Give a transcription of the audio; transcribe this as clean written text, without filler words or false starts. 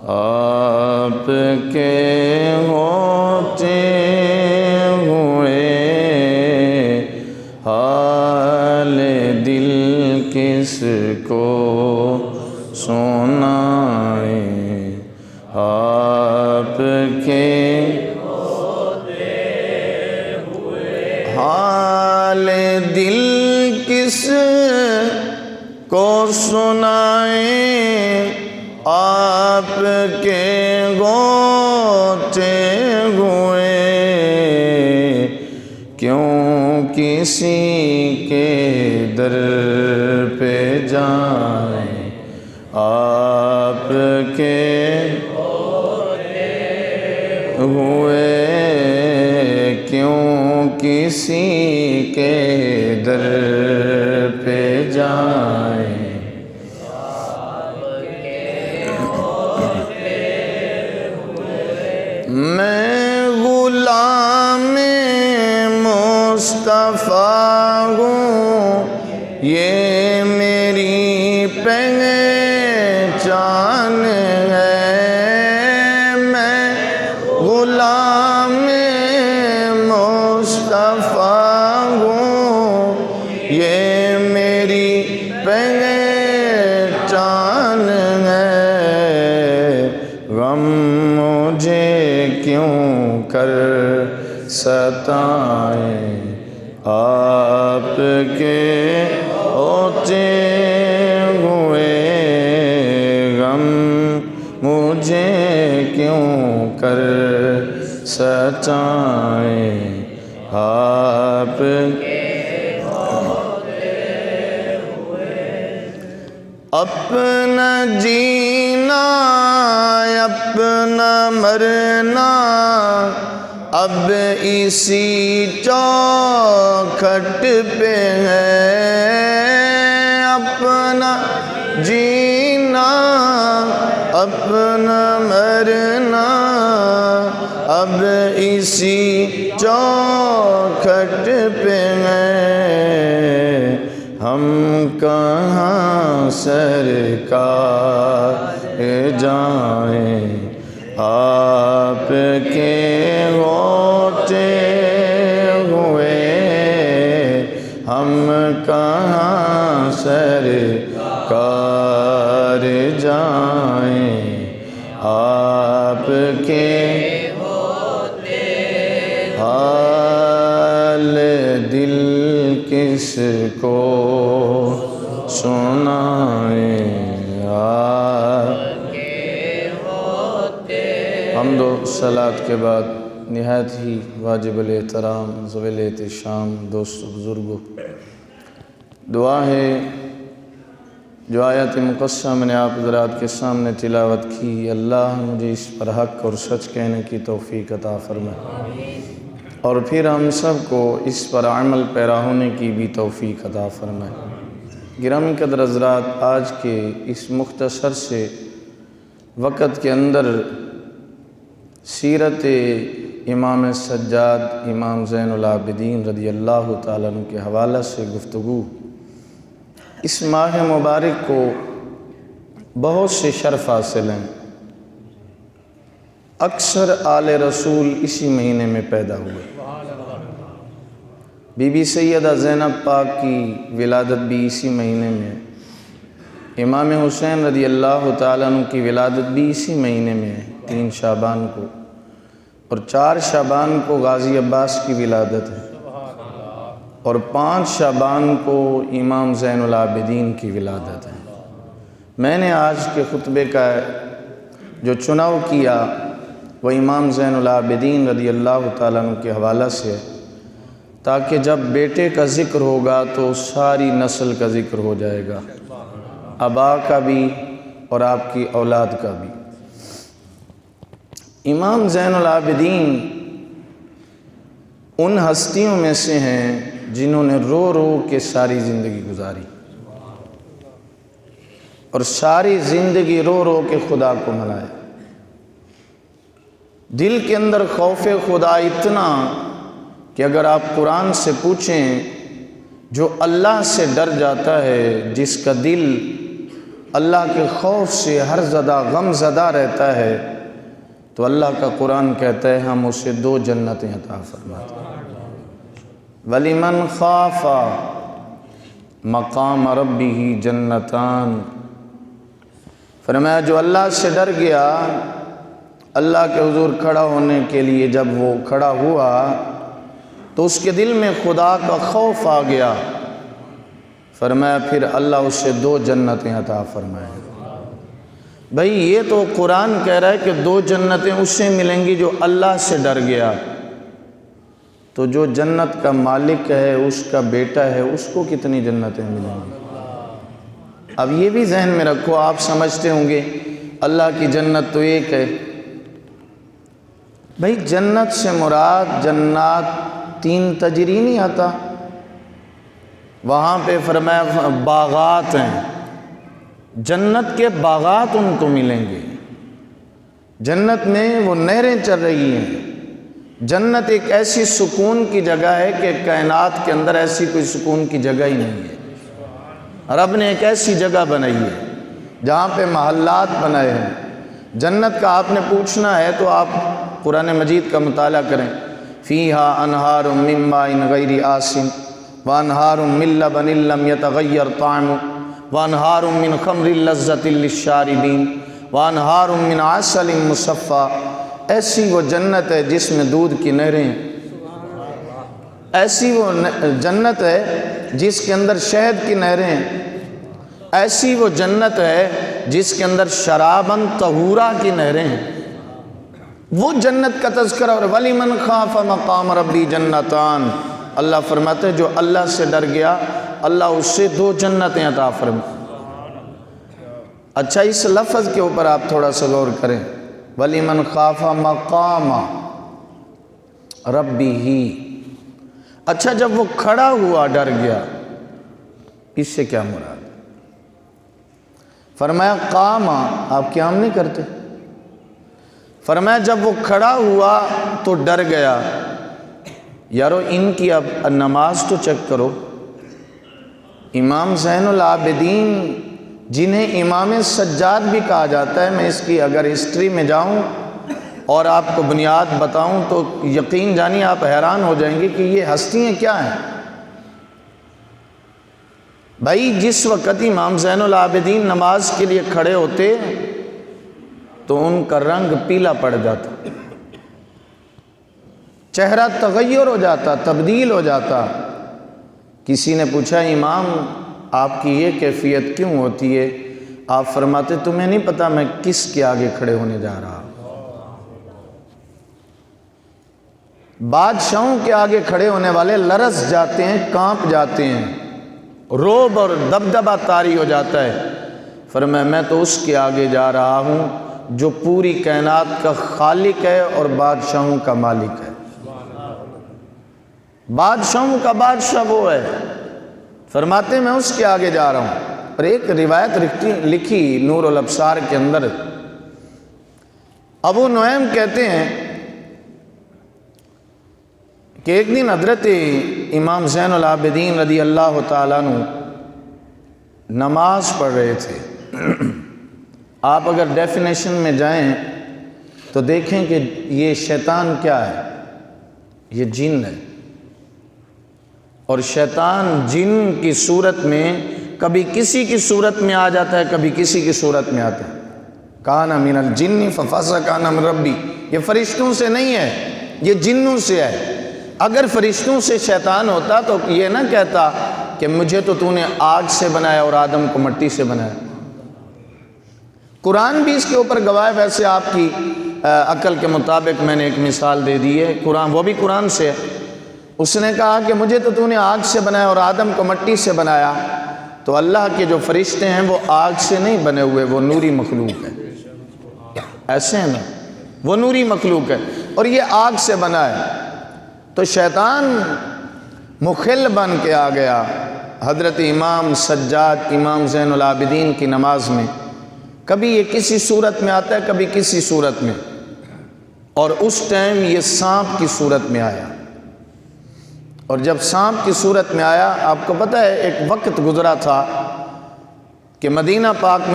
آپ کے ہوتے ہوئے حال دل کس کو سنائیں، آپ کے ہوتے ہوئے حال دل کس کو سنائیں، آپ کے ہوتے ہوئے کیوں کسی کے در پہ جائیں، آپ کے ہوتے ہوئے کیوں کسی کے در پہ جائیں۔ میں غلام مصطفیٰ ہوں، یہ میری پہچان ہے، میں غلام مصطفیٰ ہوں، یہ میری پہچان ہے، غم مجھے کیوں کر ستائیں، آپ کے ہوتے ہوئے غم مجھے کیوں کر ستائیں، آپ کے ہوتے ہوئے اپنا جینا اپنا مرنا اب اسی چوکھٹ پہ ہے، اپنا جینا اپنا مرنا اب اسی چوکھٹ پہ ہے، ہم کہاں سرکار جائیں، آپ کے ہوتے ہوئے ہم کہاں سرکار جائیں، آپ کے ہوتے حال دل کس کو سنائیں، حمد و صلات کے بعد نہایت ہی واجب الاحترام ذوی الاحتشام دوست بزرگوں، دعا ہے جو آیت مقدسہ میں نے آپ حضرات کے سامنے تلاوت کی، اللہ مجھے اس پر حق اور سچ کہنے کی توفیق عطا فرمائے، اور پھر ہم سب کو اس پر عمل پیرا ہونے کی بھی توفیق عطا فرمائے۔ گرامی قدر حضرات، آج کے اس مختصر سے وقت کے اندر سیرت امام سجاد امام زین العابدین رضی اللہ تعالیٰ عنہ کے حوالہ سے گفتگو، اس ماہ مبارک کو بہت سے شرف حاصل ہیں، اکثر آل رسول اسی مہینے میں پیدا ہوئے، بی بی سیدہ زینب پاک کی ولادت بھی اسی مہینے میں، امام حسین رضی اللہ تعالیٰ عنہ کی ولادت بھی اسی مہینے میں 3 شعبان کو، اور 4 شعبان کو غازی عباس کی ولادت ہے، اور 5 شعبان کو امام زین العابدین کی ولادت ہے۔ میں نے آج کے خطبے کا جو چناؤ کیا وہ امام زین العابدین رضی اللہ تعالیٰ عنہ کے حوالہ سے، تاکہ جب بیٹے کا ذکر ہوگا تو ساری نسل کا ذکر ہو جائے گا، آبا کا بھی اور آپ کی اولاد کا بھی۔ امام زین العابدین ان ہستیوں میں سے ہیں جنہوں نے رو رو کے ساری زندگی گزاری، اور ساری زندگی رو رو کے خدا کو منایا، دل کے اندر خوف خدا اتنا کہ اگر آپ قرآن سے پوچھیں جو اللہ سے ڈر جاتا ہے، جس کا دل اللہ کے خوف سے ہر زدہ غم زدہ رہتا ہے تو اللہ کا قرآن کہتا ہے ہم اسے 2 جنتیں عطا فرماتے ہیں۔ وَلِمَنْ خَافَ مَقَامَ رَبِّهِ جَنَّتَانِ، فرمایا جو اللہ سے ڈر گیا، اللہ کے حضور کھڑا ہونے کے لیے جب وہ کھڑا ہوا تو اس کے دل میں خدا کا خوف آ گیا، فرمایا پھر اللہ اسے 2 جنتیں عطا فرمائے۔ بھئی یہ تو قرآن کہہ رہا ہے کہ 2 جنتیں اس سے ملیں گی جو اللہ سے ڈر گیا، تو جو جنت کا مالک ہے، اس کا بیٹا ہے، اس کو کتنی جنتیں ملیں گی؟ اب یہ بھی ذہن میں رکھو، آپ سمجھتے ہوں گے اللہ کی جنت تو ایک ہے۔ بھئی جنت سے مراد جنات 3 تجری نہیں آتا، وہاں پہ فرمایا باغات ہیں، جنت کے باغات ان کو ملیں گے، جنت میں وہ نہریں چل رہی ہیں۔ جنت ایک ایسی سکون کی جگہ ہے کہ کائنات کے اندر ایسی کوئی سکون کی جگہ ہی نہیں ہے۔ رب نے ایک ایسی جگہ بنائی ہے جہاں پہ محلات بنائے ہیں۔ جنت کا آپ نے پوچھنا ہے تو آپ قرآن مجید کا مطالعہ کریں۔ فیہا انہار من ماء غیر آسن وانہار من لبن لم یتغیر طعمہ وانہار من خمر لذۃ للشاربین وانہار من عسل مصفی، ایسی وہ جنت ہے جس میں دودھ کی نہریں ہیں، ایسی وہ جنت ہے جس کے اندر شہد کی نہریں ہیں، ایسی وہ جنت ہے جس کے اندر شراباً طہورا کی نہریں ہیں۔ وہ جنت کا تذکرہ، اور وَلِمَنْ خَافَ مَقَامَ رَبِّهِ جَنَّتَانِ، اللہ فرماتے ہیں جو اللہ سے ڈر گیا اللہ اس سے 2 جنتیں عطا فرمائے۔ اچھا اس لفظ کے اوپر آپ تھوڑا سا غور کریں، وَلِمَنْ خَافَ مَقَامَ رَبِّهِ، اچھا جب وہ کھڑا ہوا ڈر گیا، اس سے کیا مراد؟ فرمایا قام، آپ قیام نہیں کرتے، فرمایا جب وہ کھڑا ہوا تو ڈر گیا۔ یارو ان کی اب نماز تو چیک کرو، امام زین العابدین جنہیں امام سجاد بھی کہا جاتا ہے، میں اس کی اگر ہسٹری میں جاؤں اور آپ کو بنیاد بتاؤں تو یقین جانی آپ حیران ہو جائیں گے کہ یہ ہستیاں کیا ہیں۔ بھائی جس وقت امام زین العابدین نماز کے لیے کھڑے ہوتے تو ان کا رنگ پیلا پڑ جاتا، چہرہ تغیر ہو جاتا، تبدیل ہو جاتا۔ کسی نے پوچھا امام آپ کی یہ کیفیت کیوں ہوتی ہے؟ آپ فرماتے تمہیں نہیں پتا میں کس کے آگے کھڑے ہونے جا رہا ہوں۔ بادشاہوں کے آگے کھڑے ہونے والے لرز جاتے ہیں، کانپ جاتے ہیں، روب اور دبدبہ طاری ہو جاتا ہے۔ فرمایا میں تو اس کے آگے جا رہا ہوں جو پوری کائنات کا خالق ہے اور بادشاہوں کا مالک ہے۔ بادشاہوں کا بادشاہ وہ ہے، فرماتے میں اس کے آگے جا رہا ہوں۔ اور ایک روایت لکھی نور الابصار کے اندر، ابو نعیم کہتے ہیں کہ ایک دن حضرت امام زین العابدین رضی اللہ تعالیٰ عنہ نماز پڑھ رہے تھے۔ آپ اگر ڈیفینیشن میں جائیں تو دیکھیں کہ یہ شیطان کیا ہے، یہ جن ہے، اور شیطان جن کی صورت میں کبھی کسی کی صورت میں آ جاتا ہے، کبھی کسی کی صورت میں آتا ہے۔ کان من الجن ففسق عن امر ربی، یہ فرشتوں سے نہیں ہے، یہ جنوں سے ہے۔ اگر فرشتوں سے شیطان ہوتا تو یہ نہ کہتا کہ مجھے تو نے آگ سے بنایا اور آدم کو مٹی سے بنایا۔ قرآن بھی اس کے اوپر گواہ ہے۔ ویسے آپ کی عقل کے مطابق میں نے ایک مثال دے دی ہے، قرآن وہ بھی قرآن سے ہے۔ اس نے کہا کہ مجھے تو نے آگ سے بنایا اور آدم کو مٹی سے بنایا، تو اللہ کے جو فرشتے ہیں وہ آگ سے نہیں بنے ہوئے، وہ نوری مخلوق ہے، ایسے ہیں نا، وہ نوری مخلوق ہے اور یہ آگ سے بنا ہے۔ تو شیطان مخل بن کے آ گیا حضرت امام سجاد امام زین العابدین کی نماز میں۔ کبھی یہ کسی صورت میں آتا ہے، کبھی کسی صورت میں، اور اس ٹائم یہ سانپ کی صورت میں آیا۔ اور جب سانپ کی صورت میں آیا، آپ کو پتہ ہے ایک وقت گزرا تھا کہ مدینہ پاک میں